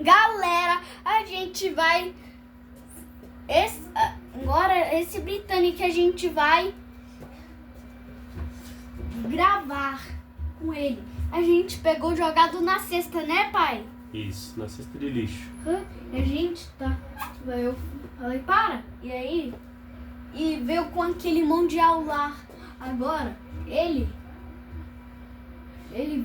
Galera, a gente vai... Agora, esse britânico a gente vai gravar com ele. A gente pegou jogado na cesta, né, pai? Isso, na cesta de lixo. E a gente tá... Eu falei, para. E aí... E veio com aquele mundial lá. Agora, ele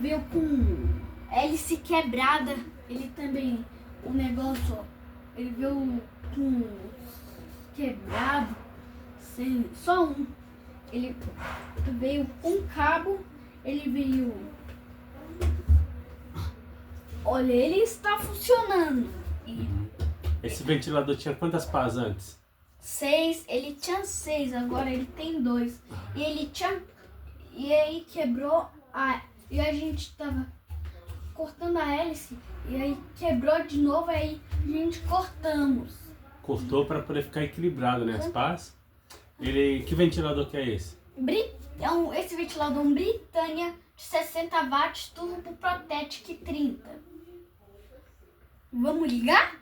veio com hélice quebrada. Ele também, o negócio, ó, ele veio com quebrado, sem, só um. Ele veio com cabo, ele veio... Olha, ele está funcionando. Esse ventilador tinha quantas pás antes? 6, ele tinha 6, agora ele tem 2. E ele tinha... E aí quebrou e a gente tava cortando a hélice. E aí quebrou de novo, aí a gente cortamos. Cortou para poder ficar equilibrado, né? As pás. Que ventilador que é esse? Esse ventilador é um Britânia de 60 watts, Turbo Protec 30. Vamos ligar?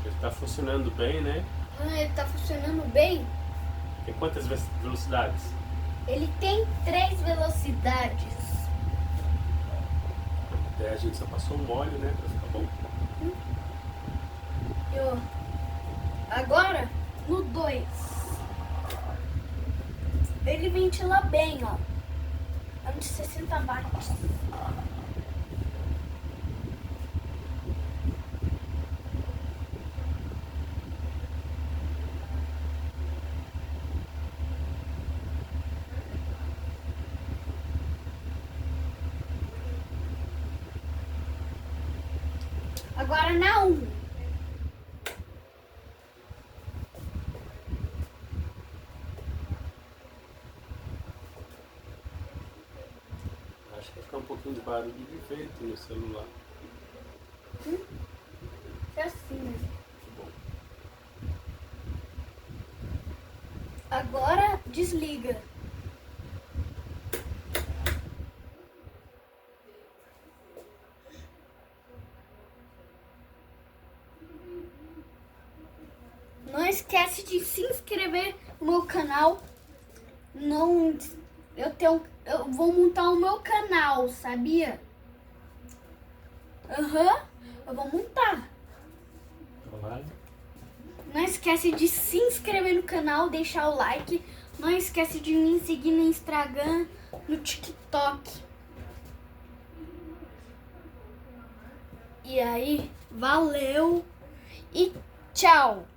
Ele tá funcionando bem, né? Ele tá funcionando bem. Tem quantas velocidades? Ele tem 3 velocidades. A gente só passou um óleo, né? Pra ficar bom. Agora, no 2. Ele ventila bem, ó. É um de 60 watts. Agora na 1. Acho que vai ficar um pouquinho de barulho de vento no celular. É assim mesmo. Bom. Agora desliga. Não esquece de se inscrever no meu canal. Eu vou montar o meu canal, sabia? Eu vou montar. Vai. Não esquece de se inscrever no canal, deixar o like. Não esquece de me seguir no Instagram, no TikTok. E aí, valeu e tchau!